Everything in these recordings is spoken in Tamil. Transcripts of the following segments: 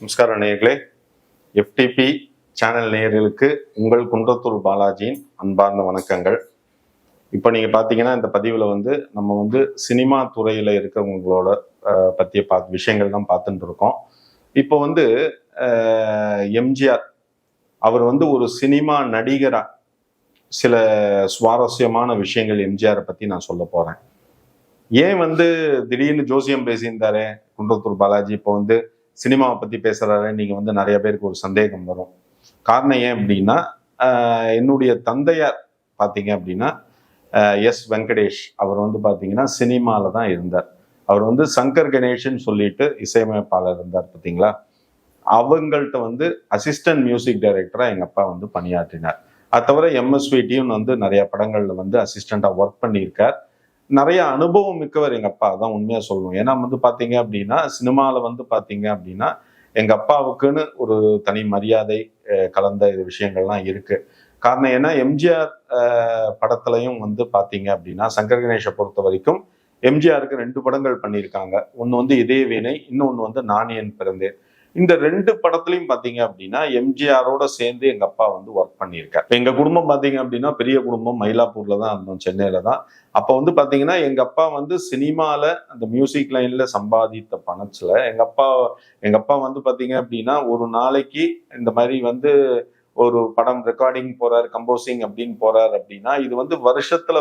நமஸ்காரம் நேயர்களே. எஃப்டிபி சேனல் நேயர்களுக்கு உங்கள் குன்றத்தூர் பாலாஜியின் அன்பார்ந்த வணக்கங்கள். இப்போ நீங்கள் பார்த்தீங்கன்னா இந்த பதிவில் நம்ம சினிமா துறையில் இருக்கிறவங்களோட பற்றிய விஷயங்கள் தான் பார்த்துட்டு இருக்கோம். இப்போ எம்ஜிஆர் அவர் ஒரு சினிமா நடிகராக சில சுவாரஸ்யமான விஷயங்கள் எம்ஜிஆரை பற்றி நான் சொல்ல போகிறேன். ஏன் திடீர்னு ஜோசியம் பேசியிருந்தாரு குன்றத்தூர் பாலாஜி இப்போ சினிமாவை பத்தி பேசுறாரு நீங்க நிறைய பேருக்கு ஒரு சந்தேகம் வரும். காரணம் ஏன் அப்படின்னா, என்னுடைய தந்தையார் பாத்தீங்க அப்படின்னா எஸ் வெங்கடேஷ் அவர் பாத்தீங்கன்னா சினிமால தான் இருந்தார். அவர் சங்கர் கணேஷன் சொல்லிட்டு இசையமைப்பாளர் இருந்தார் பார்த்தீங்களா. அவங்கள்ட்ட அசிஸ்டன்ட் மியூசிக் டைரக்டரா எங்க அப்பா பணியாற்றினார். அது தவிர எம்எஸ்விடியும் நிறைய படங்கள்ல அசிஸ்டண்டா ஒர்க் பண்ணியிருக்கார். நிறைய அனுபவம் மிக்கவர் எங்க அப்பா, தான் உண்மையா சொல்லணும். ஏன்னா பாத்தீங்க அப்படின்னா சினிமால பாத்தீங்க அப்படின்னா எங்க அப்பாவுக்குன்னு ஒரு தனி மரியாதை கலந்த இது விஷயங்கள்லாம் இருக்கு. காரணம் ஏன்னா எம்ஜிஆர் படத்துலையும் பாத்தீங்க அப்படின்னா சங்கர் கணேஷை பொறுத்த வரைக்கும் எம்ஜிஆருக்கு 2 படங்கள் பண்ணியிருக்காங்க. ஒன்று இதே வீணை, இன்னொன்று நான் என் பிறந்தேன். இந்த 2 படத்துலையும் பாத்தீங்க அப்படின்னா எம்ஜிஆரோட சேர்ந்து எங்க அப்பா ஒர்க் பண்ணியிருக்காரு. எங்க குடும்பம் பாத்தீங்க அப்படின்னா பெரிய குடும்பம், மயிலாப்பூர்ல தான் இருந்தோம், சென்னையில தான். அப்ப பாத்தீங்கன்னா எங்க அப்பா சினிமால அந்த மியூசிக் லைன்ல சம்பாதித்த பணத்துல எங்க அப்பா பாத்தீங்க அப்படின்னா ஒரு நாளைக்கு இந்த மாதிரி ஒரு படம் ரெக்கார்டிங் போறாரு, கம்போசிங் அப்படின்னு போறாரு அப்படின்னா இது வருஷத்துல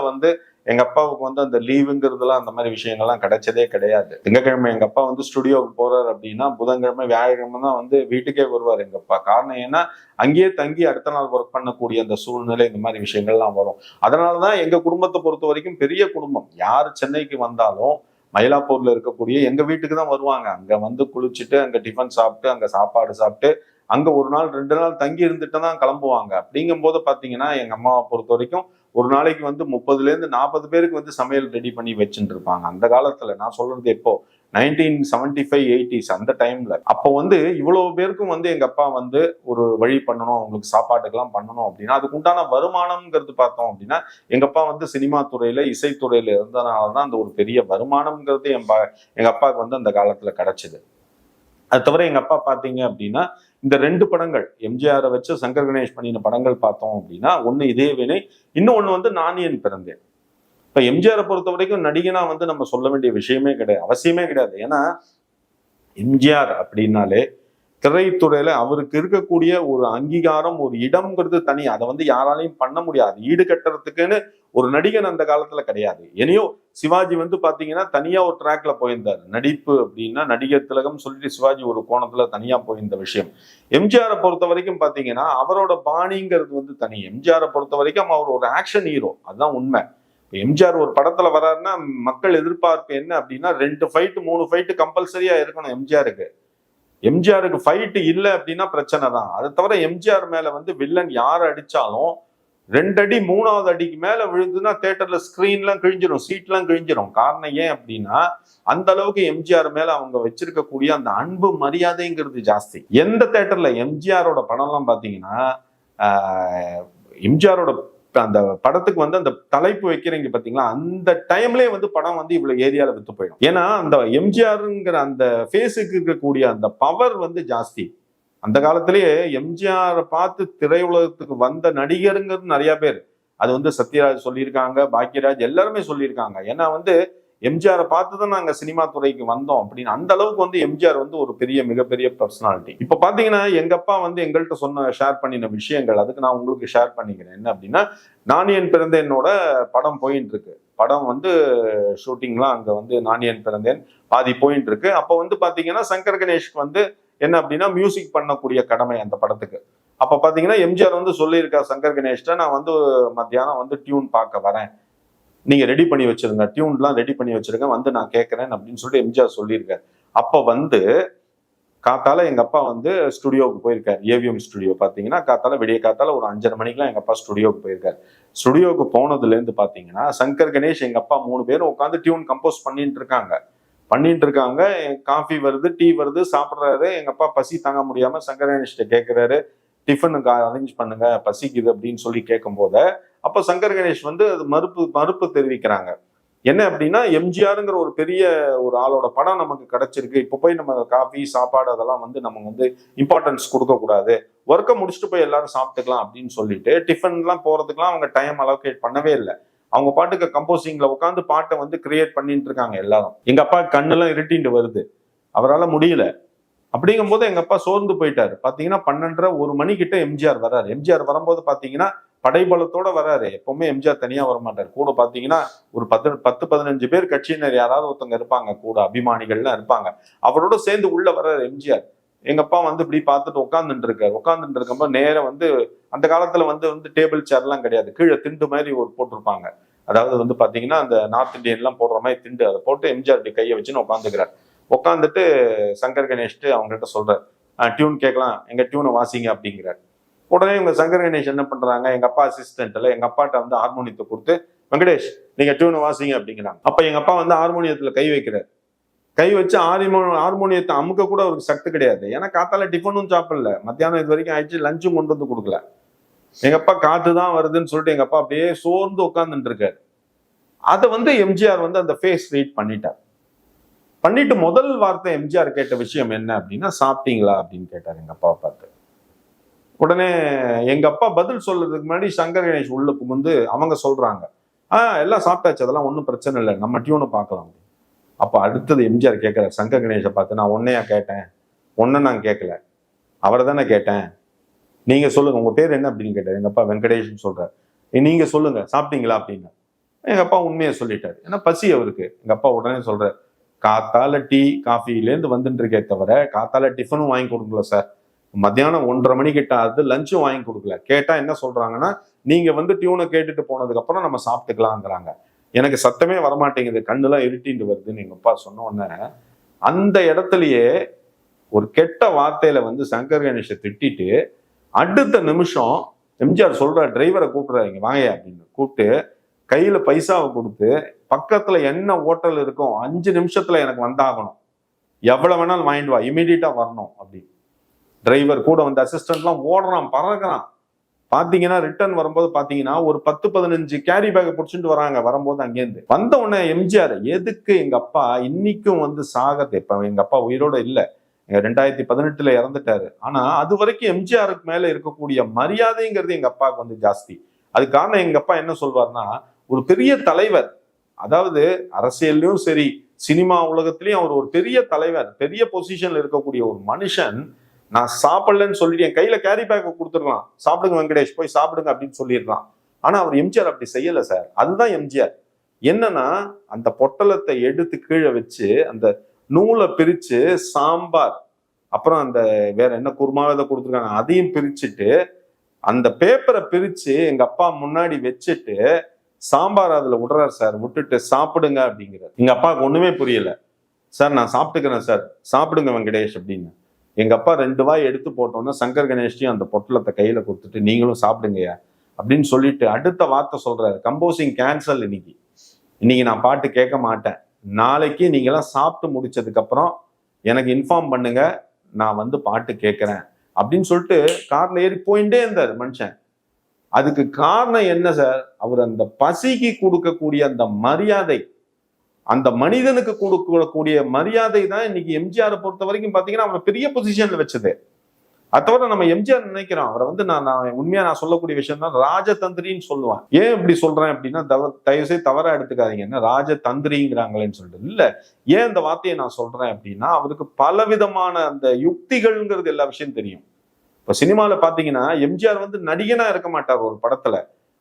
எங்க அப்பாவுக்கு அந்த லீவுங்கிறதுலாம் அந்த மாதிரி விஷயங்கள்லாம் கிடைச்சதே கிடையாது. திங்கக்கிழமை எங்க அப்பா ஸ்டுடியோவுக்கு போறாரு அப்படின்னா புதன்கிழமை வியாழக்கிழமை தான் வீட்டுக்கே வருவார் எங்க அப்பா. காரணம் ஏன்னா அங்கேயே தங்கி அடுத்த நாள் ஒர்க் பண்ணக்கூடிய அந்த சூழ்நிலை, இந்த மாதிரி விஷயங்கள்லாம் வரும். அதனாலதான் எங்க குடும்பத்தை பொறுத்த வரைக்கும் பெரிய குடும்பம். யார் சென்னைக்கு வந்தாலும் மயிலாப்பூர்ல இருக்கக்கூடிய எங்க வீட்டுக்கு தான் வருவாங்க. அங்க குளிச்சுட்டு அங்க டிஃபன் சாப்பிட்டு அங்க சாப்பாடு சாப்பிட்டு அங்க ஒரு நாள் 2 நாள் தங்கி இருந்துட்டு தான் கிளம்புவாங்க. அப்படிங்கும் போது பாத்தீங்கன்னா எங்க அம்மாவை பொறுத்த வரைக்கும் ஒரு நாளைக்கு 30ல இருந்து 40 பேருக்கு சமையல் ரெடி பண்ணி வச்சுட்டு இருப்பாங்க. அந்த காலத்துல நான் சொல்றது எப்போ 1975 80s அந்த டைம்ல. அப்போ இவ்வளவு பேருக்கும் எங்க அப்பா ஒரு வழி பண்ணணும், அவங்களுக்கு சாப்பாட்டுக்கெல்லாம் பண்ணணும் அப்படின்னா அதுக்கு உண்டான வருமானம்ங்கிறது பார்த்தோம் அப்படின்னா எங்க அப்பா சினிமா துறையில இசைத்துறையில இருந்தனாலதான் அந்த ஒரு பெரிய வருமானம்ங்கிறது எங்க அப்பாவுக்கு அந்த காலத்துல கிடைச்சது. அது தவிர எங்க அப்பா பாத்தீங்க அப்படின்னா இந்த 2 படங்கள் எம்ஜிஆரை வச்சு சங்கர் கணேஷ் பண்ணின படங்கள் பார்த்தோம் அப்படின்னா ஒண்ணு இதே வினை, இன்னொன்னு நான் என் பிறந்தேன். இப்ப எம்ஜிஆரை பொறுத்த வரைக்கும் நடிகனா நம்ம சொல்ல வேண்டிய விஷயமே கிடையாது, அவசியமே கிடையாது. ஏன்னா எம்ஜிஆர் அப்படின்னாலே திரைத்துறையில அவருக்கு இருக்கக்கூடிய ஒரு அங்கீகாரம், ஒரு இடம்ங்கிறது தனி. அதை யாராலையும் பண்ண முடியாது. ஈடு கட்டுறதுக்குன்னு ஒரு நடிகன் அந்த காலத்துல கிடையாது. இனியோ சிவாஜி பாத்தீங்கன்னா தனியா ஒரு ட்ராக்ல போயிருந்தார். நடிப்பு அப்படின்னா நடிகர் திலகம் சொல்லிட்டு சிவாஜி ஒரு கோணத்துல தனியா போயிருந்த விஷயம். எம்ஜிஆரை பொறுத்த வரைக்கும் பாத்தீங்கன்னா அவரோட பாணிங்கிறது தனி. எம்ஜிஆரை பொறுத்த வரைக்கும் அவர் ஒரு ஆக்ஷன் ஹீரோ, அதுதான் உண்மை. எம்ஜிஆர் ஒரு படத்துல வர்றாருன்னா மக்கள் எதிர்பார்ப்பு என்ன அப்படின்னா 2 ஃபைட் 3 ஃபைட் கம்பல்சரியா இருக்கணும் எம்ஜிஆருக்கு. எம்ஜிஆருக்கு ஃபைட் இல்லை அப்படின்னா பிரச்சனை தான். அதை தவிர எம்ஜிஆர் மேல வில்லன் யார் அடிச்சாலும் 2 அடி 3வது அடிக்கு மேல விழுதுன்னா தியேட்டர்ல ஸ்கிரீன்லாம் கிழிஞ்சிரும், சீட்லாம் கிழிஞ்சிரும். காரணம் ஏன் அப்படின்னா அந்த அளவுக்கு எம்ஜிஆர் மேல அவங்க வச்சிருக்கக்கூடிய அந்த அன்பு மரியாதைங்கிறது ஜாஸ்தி. எந்த தியேட்டர்ல எம்ஜிஆரோட படம்லாம் பாத்தீங்கன்னா எம்ஜிஆரோட அந்த படத்துக்கு அந்த தலைப்பு வைக்கிறீங்க பாத்தீங்களா, அந்த டைம்லயே படம் இவ்வளவு ஏரியால வித்து போயிடும். ஏன்னா அந்த எம்ஜிஆருங்கிற அந்த ஃபேஸுக்கு இருக்கக்கூடிய அந்த பவர் ஜாஸ்தி. அந்த காலத்திலேயே எம்ஜிஆரை பார்த்து திரையுலகத்துக்கு வந்த நடிகருங்கிறது நிறைய பேர். அது சத்யராஜ் சொல்லியிருக்காங்க, பாக்யராஜ் எல்லாருமே சொல்லியிருக்காங்க. ஏன்னா எம்ஜிஆரை பார்த்துதான் நாங்க சினிமா துறைக்கு வந்தோம் அப்படின்னு. அந்த அளவுக்கு எம்ஜிஆர் ஒரு பெரிய மிகப்பெரிய பர்சனாலிட்டி. இப்ப பாத்தீங்கன்னா எங்க அப்பா எங்கள்கிட்ட ஷேர் பண்ணின விஷயங்கள் அதுக்கு நான் உங்களுக்கு ஷேர் பண்ணிக்கிறேன். என்ன அப்படின்னா நான் என் பிறந்தேனோட படம் போயிட்டு இருக்கு. படம் ஷூட்டிங்லாம் அங்க நான் என் பிறந்தேன் பாதி போயிட்டு இருக்கு. அப்ப பாத்தீங்கன்னா சங்கர் கணேஷ்க்கு என்ன அப்படின்னா மியூசிக் பண்ணக்கூடிய கடமை அந்த படத்துக்கு. அப்ப பாத்தீங்கன்னா எம்ஜிஆர் சொல்லியிருக்கா சங்கர் கணேஷ்ட, நான் மத்தியானம் டியூன் பார்க்க வரேன், நீங்க ரெடி பண்ணி வச்சிருங்க, டியூன்லாம் ரெடி பண்ணி வச்சிருங்க, நான் கேட்கறேன் அப்படின்னு சொல்லிட்டு எம்ஜிஆர் சொல்லியிருக்காரு. அப்ப காத்தால எங்க அப்பா ஸ்டுடியோவுக்கு போயிருக்காரு. ஏவிஎம் ஸ்டுடியோ பாத்தீங்கன்னா காத்தால விடிய காத்தால ஒரு 5:30 மணிக்கெல்லாம் எங்க அப்பா ஸ்டுடியோவுக்கு போயிருக்காரு. ஸ்டுடியோவுக்கு போனதுல இருந்து பாத்தீங்கன்னா சங்கர் கணேஷ் எங்க அப்பா 3 பேரும் உட்காந்து டியூன் கம்போஸ் பண்ணிட்டு இருக்காங்க. காஃபி வருது, டீ வருது, சாப்பிட்றாரு. எங்க அப்பா பசி தாங்க முடியாம சங்கர் கணேஷ்ட கேட்கிறாரு, டிஃபனுக்கு அரேஞ்ச் பண்ணுங்க, பசிக்குது அப்படின்னு சொல்லி கேட்கும் போது அப்ப சங்கர் கணேஷ் அது மறுப்பு தெரிவிக்கிறாங்க. என்ன அப்படின்னா எம்ஜிஆருங்கிற ஒரு பெரிய ஒரு ஆளோட படம் நமக்கு கிடைச்சிருக்கு. இப்போ போய் நம்ம காஃபி சாப்பாடு அதெல்லாம் வந்து நம்ம வந்து இம்பார்ட்டன்ஸ் கொடுக்க கூடாது, ஒர்க்கை முடிச்சுட்டு போய் எல்லாரும் சாப்பிட்டுக்கலாம் அப்படின்னு சொல்லிட்டு டிஃபன்லாம் போறதுக்குலாம் அவங்க டைம் அலோகேட் பண்ணவே இல்லை. அவங்க பாட்டுக்கு கம்போசிங்ல உட்காந்து பாட்டை வந்து கிரியேட் பண்ணிட்டு இருக்காங்க எல்லாரும். எங்க அப்பா கண்ணெல்லாம் இருட்டிட்டு வருது, அவரால் முடியல. அப்படிங்கும்போது எங்க அப்பா சோர்ந்து போயிட்டாரு. பாத்தீங்கன்னா 12:30 1 மணி கிட்ட எம்ஜிஆர் வர்றாரு. எம்ஜிஆர் வரும்போது பாத்தீங்கன்னா படைபலத்தோட வராரு. எப்பவுமே எம்ஜிஆர் தனியா வரமாட்டார். கூட பாத்தீங்கன்னா ஒரு 10-15 பேர் கட்சியினர் யாராவது ஒருத்தவங்க இருப்பாங்க, கூட அபிமானிகள்லாம் இருப்பாங்க. அவரோட சேர்ந்து உள்ள வர்றாரு எம்ஜிஆர். எங்க அப்பா வந்து இப்படி பார்த்துட்டு உட்காந்துட்டு இருக்காரு. உட்காந்துட்டு இருக்கும்போது நேரம் வந்து அந்த காலத்துல வந்து டேபிள் சேர் எல்லாம் கிடையாது, கீழே திண்டு மாதிரி ஒரு போட்டிருப்பாங்க. அதாவது வந்து பாத்தீங்கன்னா அந்த நார்த் இந்தியன் எல்லாம் போடுற மாதிரி திண்டு, அதை போட்டு எம்ஜிஆர் இப்படி கையை வச்சுன்னு உட்காந்துக்கிறார். உட்காந்துட்டு சங்கர் கணேஷ்ட்டு அவங்ககிட்ட சொல்றாரு, டியூன் கேட்கலாம், எங்க டியூனை வாசிங்க அப்படிங்கிறார். உடனே இவங்க சங்கர் கணேஷ் என்ன பண்றாங்க, எங்க அப்பா அசிஸ்டன்ட்ல எங்க அப்பாட்ட வந்து ஹார்மோனியத்தை கொடுத்து, வெங்கடேஷ் நீங்க டியூனை வாசிங்க அப்படிங்கிறாங்க. அப்ப எங்க அப்பா வந்து ஹார்மோனியத்துல கை வைக்கிறார். கை வச்சு ஹார்மோனியத்தை அமுக்க கூட அவருக்கு சக்தி கிடையாது. ஏன்னா காத்தால டிஃபனும் சாப்பிடல, மத்தியானம் இது வரைக்கும் ஆயிடுச்சு, லஞ்சும் கொண்டு வந்து கொடுக்கல. எங்க அப்பா காத்து தான் வருதுன்னு சொல்லிட்டு எங்க அப்பா அப்படியே சோர்ந்து உட்கார்ந்துட்டு இருக்காரு. அதை வந்து எம்ஜிஆர் வந்து அந்த ஃபேஸ் ரீட் பண்ணிட்டார். பண்ணிட்டு முதல் வார்த்தை எம்ஜிஆர் கேட்ட விஷயம் என்ன அப்படின்னா, சாப்பிட்டீங்களா அப்படின்னு கேட்டார் எங்க அப்பாவை பார்த்து. உடனே எங்க அப்பா பதில் சொல்றதுக்கு முன்னாடி சங்கர் கணேஷ் உள்ள புகுந்து அவங்க சொல்றாங்க, எல்லாம் சாப்பிட்டாச்சு, அதெல்லாம் ஒன்றும் பிரச்சனை இல்லை, நம்ம டியூனை பார்க்கலாம். அப்ப அடுத்தது எம்ஜிஆர் கேட்கிறார் சங்கர் கணேஷை பார்த்து, நான் உன்னையா கேட்டேன், ஒன்ன நான் கேட்கல, அவரை தானே கேட்டேன், நீங்க சொல்லுங்க உங்க பேர் என்ன அப்படின்னு கேட்டார். எங்க அப்பா வெங்கடேஷ்னு சொல்றாரு. நீங்க சொல்லுங்க சாப்பிட்டீங்களா அப்படின்னு. எங்க அப்பா உண்மையை சொல்லிட்டாரு, ஏன்னா பசி அவருக்கு. எங்க அப்பா உடனே சொல்றாரு, காத்தால டீ காஃபிலேருந்து வந்துட்டு இருக்கே தவிர காத்தால டிஃபனும் வாங்கி கொடுக்கல சார், மத்தியானம் 1:30 மணி கிட்ட ஆகுது, லஞ்சும் வாங்கி கொடுக்கல. கேட்டா என்ன சொல்றாங்கன்னா, நீங்க வந்து டியூனை கேட்டுட்டு போனதுக்கு அப்புறம் நம்ம சாப்பிட்டுக்கலாங்கிறாங்க. எனக்கு சத்தமே வரமாட்டேங்குது, கண்ணுலாம் இருட்டிட்டு வருதுன்னு எங்க அப்பா சொன்ன உடனே அந்த இடத்துலயே ஒரு கெட்ட வார்த்தையில வந்து சங்கர் கணேஷை திட்டிட்டு அடுத்த நிமிஷம் எம்ஜிஆர் சொல்ற டிரைவரை கூப்பிடுறாரு, இங்க வாங்கயா அப்படின்னு கூப்பிட்டு கையில பைசாவை கொடுத்து, பக்கத்துல என்ன ஹோட்டல் இருக்கும் 5 நிமிஷத்துல எனக்கு வந்தாகணும், எவ்வளவு வேணாலும் வாங்கிட்டு வா, இமீடியட்டா வரணும் அப்படி. டிரைவர் கூட வந்து அசிஸ்டன்ட்லாம் ஓடுறான் பறக்குறான். பாத்தீங்கன்னா ரிட்டர்ன் வரும்போது பாத்தீங்கன்னா ஒரு 10-15 கேரி பேக் பிடிச்சிட்டு வராங்க. வரும்போது அங்கேருந்து வந்த உடனே எம்ஜிஆர் எதுக்கு எங்க அப்பா இன்னைக்கும் வந்து சாகத்தை, இப்ப எங்க அப்பா உயிரோட இல்ல, 2018 இறந்துட்டாரு. ஆனா அது வரைக்கும் எம்ஜிஆருக்கு மேல இருக்கக்கூடிய மரியாதைங்கிறது எங்க அப்பாவுக்கு வந்து ஜாஸ்தி. அதுக்கு காரணம் எங்க அப்பா என்ன சொல்வார்னா, ஒரு பெரிய தலைவர், அதாவது அரசியல்லையும் சரி சினிமா உலகத்திலயும் அவர் ஒரு பெரிய தலைவர், பெரிய பொசிஷன்ல இருக்கக்கூடிய ஒரு மனுஷன், நான் சாப்பிடலன்னு சொல்லிட்டு என் கையில கேரி பேக் கொடுத்துடலாம், சாப்பிடுங்க வெங்கடேஷ் போய் சாப்பிடுங்க அப்படின்னு சொல்லிடலாம். ஆனா அவர் எம்ஜிஆர் அப்படி செய்யல சார். அதுதான் எம்ஜிஆர். என்னன்னா அந்த பொட்டலத்தை எடுத்து கீழே வச்சு அந்த நூலை பிரிச்சு சாம்பார், அப்புறம் அந்த வேற என்ன குருமாவை கொடுத்துருக்காங்க அதையும் பிரிச்சுட்டு அந்த பேப்பரை பிரிச்சு எங்க அப்பா முன்னாடி வச்சுட்டு சாம்பார் அதுல விடுறாரு சார், விட்டுட்டு சாப்பிடுங்க அப்படிங்கிறார். எங்க அப்பாவுக்கு ஒண்ணுமே புரியல. சார் நான் சாப்பிட்டுக்கிறேன் சார், சாப்பிடுங்க வெங்கடேஷ் அப்படின்னு. எங்க அப்பா 2 வாய் எடுத்து போட்டோன்னா சங்கர் கணேஷ்டையும் அந்த பொட்டலத்தை கையில கொடுத்துட்டு நீங்களும் சாப்பிடுங்கயா அப்படின்னு சொல்லிட்டு அடுத்த வார்த்தை சொல்றாரு, கம்போசிங் கேன்சல், இன்னைக்கு நான் பாட்டு கேட்க மாட்டேன், நாளைக்கு நீங்களாம் சாப்பிட்டு முடிச்சதுக்கு அப்புறம் எனக்கு இன்ஃபார்ம் பண்ணுங்க, நான் வந்து பாட்டு கேட்கிறேன் அப்படின்னு சொல்லிட்டு கார்ல ஏறி போயிட்டே இருந்தார் மனுஷன். அதுக்கு காரணம் என்ன சார், அவர் அந்த பசிக்கு கொடுக்கக்கூடிய அந்த மரியாதை, அந்த மனிதனுக்கு கொடுக்கக்கூடிய மரியாதை தான் இன்னைக்கு எம்ஜிஆரை பொறுத்த வரைக்கும் பாத்தீங்கன்னா அவரை பெரிய பொசிஷன்ல வச்சது. அதை தவிர நம்ம எம்ஜிஆர் நினைக்கிறோம் அவரை வந்து நான் உண்மையா நான் சொல்லக்கூடிய விஷயம் தான் ராஜதந்திரின்னு சொல்லுவான். ஏன் இப்படி சொல்றேன் அப்படின்னா தயவுசெய்து தவறா எடுத்துக்காதீங்க, என்ன ராஜதந்திரிங்கிறாங்களேன்னு சொல்லிட்டு இல்ல. ஏன் இந்த வார்த்தையை நான் சொல்றேன் அப்படின்னா, அவருக்கு பலவிதமான அந்த யுக்திகள்ங்கிறது எல்லா விஷயம் தெரியும். இப்ப சினிமால பாத்தீங்கன்னா எம்ஜிஆர் வந்து நடிகனா இருக்க மாட்டார் ஒரு படத்துல,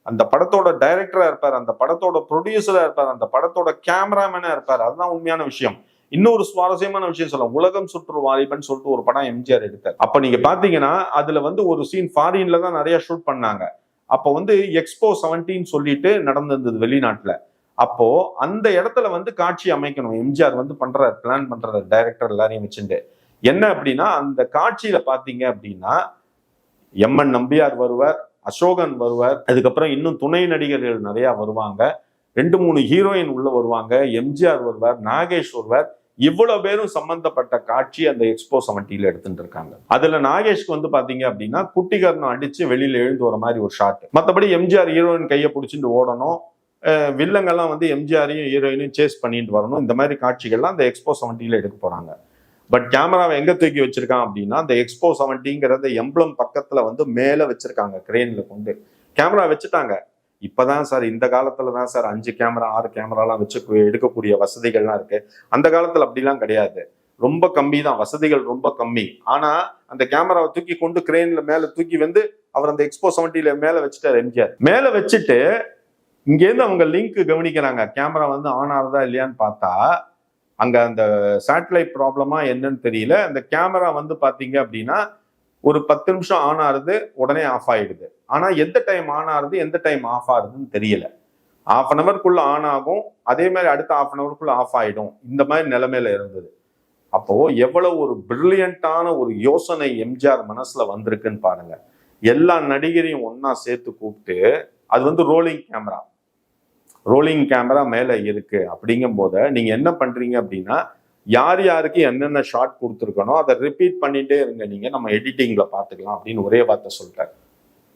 அந்த படத்தோட டைரக்டரா இருப்பார், அந்த படத்தோட ப்ரொடியூசரா இருப்பார், அந்த படத்தோட கேமராமேனா இருப்பார். அதுதான் உண்மையான விஷயம். இன்னொரு சுவாரஸ்யமான விஷயம் சொல்லலாம், உலகம் சுற்று வாலிபன் சொல்லிட்டு ஒரு படம் எம்ஜிஆர் எடுத்தார். அப்ப நீங்க பாத்தீங்கன்னா அதுல வந்து ஒரு சீன் ஃபாரின்ல தான் நிறைய ஷூட் பண்ணாங்க. அப்போ வந்து எக்ஸ்போ 17 சொல்லிட்டு நடந்திருந்தது வெளிநாட்டுல. அப்போ அந்த இடத்துல வந்து காட்சி அமைக்கணும், எம்ஜிஆர் வந்து பண்றாரு, பிளான் பண்றாரு, டைரக்டர் எல்லாரையும் வச்சுட்டு. என்ன அப்படின்னா அந்த காட்சியில பாத்தீங்க அப்படின்னா எம்என் நம்பியார் வருவார், அசோகன் வருவார், அதுக்கப்புறம் இன்னும் துணை நடிகர்கள் நிறைய வருவாங்க, 2-3 ஹீரோயின் உள்ள வருவாங்க, எம்ஜிஆர் வருவார், நாகேஷ் வருவார். இவ்வளவு பேரும் சம்பந்தப்பட்ட காட்சி அந்த எக்ஸ்போ 17 எடுத்துட்டு இருக்காங்க. அதுல நாகேஷ்க்கு வந்து பாத்தீங்க அப்படின்னா குட்டிகர்ணம் அடிச்சு வெளியில எழுந்து வர மாதிரி ஒரு ஷாட். மற்றபடி எம்ஜிஆர் ஹீரோயின் கையை பிடிச்சிட்டு ஓடணும், வில்லங்கள்லாம் வந்து எம்ஜிஆரையும் ஹீரோயினையும் சேஸ் பண்ணிட்டு வரணும். இந்த மாதிரி காட்சிகள்லாம் அந்த எக்ஸ்போ 70ல எடுக்க போறாங்க. பட் கேமராவை எங்க தூக்கி வச்சிருக்கான் அப்படின்னா, அந்த எக்ஸ்போ 70ங்கிறத எம்பளம் பக்கத்துல வந்து மேல வச்சிருக்காங்க கிரேன்ல கொண்டு. கேமரா வச்சுட்டாங்க. இப்பதான் சார், இந்த காலத்துல தான் சார் 5 கேமரா 6 கேமராலாம் வச்சு எடுக்கக்கூடிய வசதிகள்லாம் இருக்கு. அந்த காலத்துல அப்படிலாம் கிடையாது. ரொம்ப கம்மி தான், வசதிகள் ரொம்ப கம்மி. ஆனா அந்த கேமராவை தூக்கி கொண்டு கிரேன்ல மேல தூக்கி வந்து அவர் அந்த எக்ஸ்போ 70ல மேல வச்சுட்டார் எம்ஜிஆர். மேல வச்சுட்டு இங்கேருந்து அவங்க லிங்க் கவனிக்கிறாங்க. கேமரா வந்து ஆன் ஆகுதா இல்லையான்னு பார்த்தா, அங்க அந்த சேட்டலைட் ப்ராப்ளமா என்னன்னு தெரியல. அந்த கேமரா வந்து பாத்தீங்க அப்படின்னா ஒரு 10 நிமிஷம் ஆன் ஆகுது, உடனே ஆஃப் ஆயிடுது. ஆனா எந்த டைம் ஆன் ஆகுது எந்த டைம் ஆஃப் ஆகுதுன்னு தெரியல. 1/2 ஹவருக்குள்ள ஆன் ஆகும், அதே மாதிரி அடுத்த 1/2 ஹவருக்குள்ள ஆஃப் ஆயிடும். இந்த மாதிரி நிலைமையில இருந்தது. அப்போ எவ்வளவு ஒரு பிரில்லியண்டான ஒரு யோசனை எம்ஜிஆர் மனசுல வந்திருக்குன்னு பாருங்க. எல்லா நடிகரையும் ஒன்னா சேர்த்து கூப்பிட்டு, அது வந்து ரோலிங் கேமரா மேல இருக்கு. அப்படிங்கும் போது நீங்க என்ன பண்றீங்க அப்படின்னா, யார் யாருக்கு என்னென்ன ஷாட் கொடுத்துருக்கணும் அதை ரிப்பீட் பண்ணிட்டே இருங்க, நீங்க நம்ம எடிட்டிங்ல பாத்துக்கலாம் அப்படின்னு ஒரே வார்த்தை சொல்லிட்டாரு.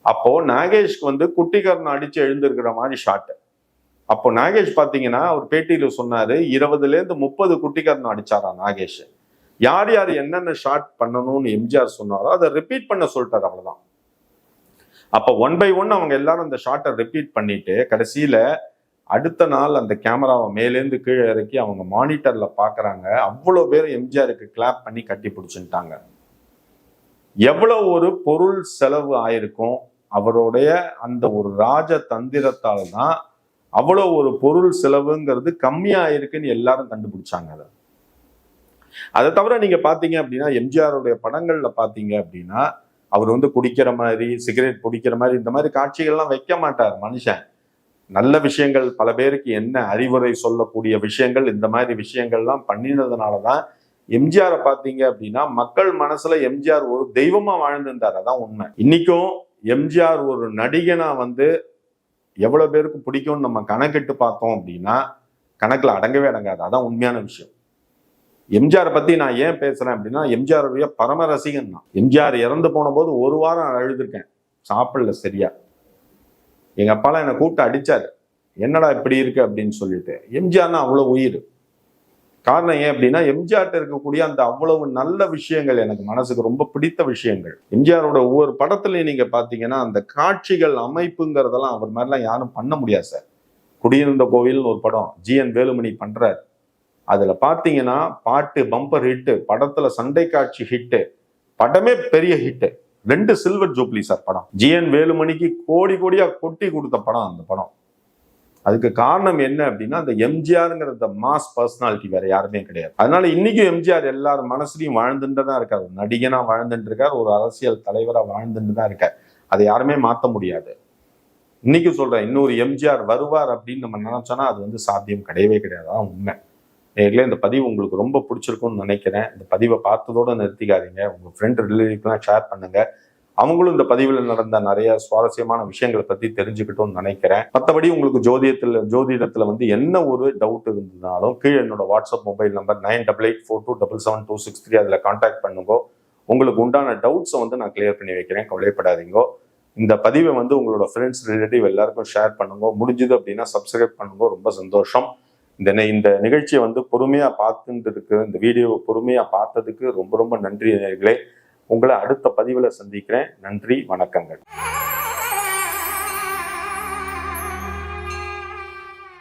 அப்போ நாகேஷ்க்கு வந்து குட்டிகர்ணம் அடிச்சு எழுந்திருக்கிற மாதிரி ஷாட். அப்போ நாகேஷ் பாத்தீங்கன்னா அவர் பேட்டியில சொன்னாரு, 20ல இருந்து 30 குட்டிகர்ணம் அடிச்சாரா நாகேஷ். யார் யார் என்னென்ன ஷாட் பண்ணணும்னு எம்ஜிஆர் சொன்னாரோ அதை ரிப்பீட் பண்ண சொல்லிட்டாரு, அவ்வளவுதான். அப்போ 1 by 1 அவங்க எல்லாரும் அந்த ஷாட்டை ரிப்பீட் பண்ணிட்டு கடைசியில அடுத்த நாள் அந்த கேமராவை மேலேருந்து கீழே இறக்கி அவங்க மானிட்டர்ல பாக்குறாங்க. அவ்வளவு பேர் எம்ஜிஆருக்கு கிளாப் பண்ணி கட்டி பிடிச்சுட்டாங்க. எவ்வளவு ஒரு பொருள் செலவு ஆயிருக்கும். அவருடைய அந்த ஒரு ராஜ தந்திரத்தால தான் அவ்வளவு ஒரு பொருள் செலவுங்கிறது கம்மியா இருக்குன்னு எல்லாரும் கண்டுபிடிச்சாங்க. அதை தவிர நீங்க பாத்தீங்க அப்படின்னா, எம்ஜிஆருடைய படங்கள்ல பாத்தீங்க அப்படின்னா, அவர் வந்து குடிக்கிற மாதிரி, சிகரெட் பிடிக்கிற மாதிரி இந்த மாதிரி காட்சிகள்லாம் வைக்க மாட்டார் மனுஷன். நல்ல விஷயங்கள், பல பேருக்கு என்ன அறிவுரை சொல்லக்கூடிய விஷயங்கள், இந்த மாதிரி விஷயங்கள்லாம் பண்ணினதுனாலதான் எம்ஜிஆரை பாத்தீங்க அப்படின்னா மக்கள் மனசுல எம்ஜிஆர் ஒரு தெய்வமா வாழ்ந்திருந்தார். அதான் உண்மை. இன்னைக்கும் எம்ஜிஆர் ஒரு நடிகனா வந்து எவ்வளவு பேருக்கு பிடிக்கும்னு நம்ம கணக்கிட்டு பார்த்தோம் அப்படின்னா கணக்குல அடங்கவே அடங்காது. அதான் உண்மையான விஷயம். எம்ஜிஆரை பத்தி நான் ஏன் பேசுறேன் அப்படின்னா, எம்ஜிஆருடைய பரம ரசிகன் தான். எம்ஜிஆர் இறந்து போன போது 1 வாரம் அழுதுருக்கேன், சாப்பிடல சரியா. எங்க அப்பாலாம் என்னை கூப்பிட்டு அடிச்சாரு, என்னடா இப்படி இருக்கு அப்படின்னு சொல்லிட்டு. எம்ஜிஆர்னா அவ்வளவு உயிர். காரணம் ஏன் அப்படின்னா, எம்ஜிஆர்ட்ட இருக்கக்கூடிய அந்த அவ்வளவு நல்ல விஷயங்கள் எனக்கு மனசுக்கு ரொம்ப பிடித்த விஷயங்கள். எம்ஜிஆரோட ஒவ்வொரு படத்துலயும் நீங்க பாத்தீங்கன்னா அந்த காட்சிகள் அமைப்புங்கிறதெல்லாம் அவர் மாதிரிலாம் யாரும் பண்ண முடியாது சார். குடியிருந்த கோவில்னு ஒரு படம் ஜி.என். வேலுமணி பண்றாரு. அதுல பாத்தீங்கன்னா பாட்டு பம்பர் ஹிட்டு, படத்துல சண்டை காட்சி ஹிட்டு, படமே பெரிய ஹிட்டு. 2 சில்வர் ஜூப்ளி சார் படம். ஜி.என். வேலுமணிக்கு கோடி கோடியா கொட்டி கொடுத்த படம் அந்த படம். அதுக்கு காரணம் என்ன அப்படின்னா, அந்த எம்ஜிஆர்ங்கிற மாஸ் பர்சனாலிட்டி வேற யாருமே கிடையாது. அதனால இன்னைக்கும் எம்ஜிஆர் எல்லாரும் மனசுலையும் வாழ்ந்துட்டு தான் இருக்காரு. ஒரு நடிகனா வாழ்ந்துட்டு இருக்காரு, ஒரு அரசியல் தலைவரா வாழ்ந்துட்டு தான் இருக்காரு. அதை யாருமே மாற்ற முடியாது. இன்னைக்கு சொல்றேன், இன்னொரு எம்ஜிஆர் வருவார் அப்படின்னு நம்ம நினைச்சோன்னா அது வந்து சாத்தியம் கிடையவே கிடையாது. அதான் உண்மை. நேர்களே, இந்த பதிவு உங்களுக்கு ரொம்ப பிடிச்சிருக்கும்னு நினைக்கிறேன். இந்த பதிவை பார்த்ததோட நிறுத்திக்காதீங்க. உங்க ஃப்ரெண்ட் ரிலேட்டிவ்லாம் ஷேர் பண்ணுங்க. அவங்களும் இந்த பதிவில் நடந்த நிறைய சுவாரஸ்யமான விஷயங்களை பத்தி தெரிஞ்சுக்கிட்டோம்னு நினைக்கிறேன். மற்றபடி உங்களுக்கு ஜோதிடத்துல வந்து என்ன ஒரு டவுட் இருந்ததுனாலும் கீழே என்னோட வாட்ஸ்அப் மொபைல் நம்பர் 9884277263 அதுல கான்டாக்ட் பண்ணுங்க. உங்களுக்கு உண்டான டவுட்ஸை வந்து நான் கிளியர் பண்ணி வைக்கிறேன், கவலைப்படாதீங்க. இந்த பதிவை வந்து உங்களோட ஃப்ரெண்ட்ஸ் ரிலேட்டிவ் எல்லாருக்கும் ஷேர் பண்ணுங்க. முடிஞ்சது அப்படின்னா சப்ஸ்கிரைப் பண்ணுங்க. ரொம்ப சந்தோஷம். இந்த நிகழ்ச்சியை வந்து பொறுமையா பார்த்துட்டு இருக்கு, இந்த வீடியோவை பொறுமையா பார்த்ததுக்கு ரொம்ப ரொம்ப நன்றி நேயர்களே. உங்களை அடுத்த பதிவுல சந்திக்கிறேன். நன்றி, வணக்கங்கள்.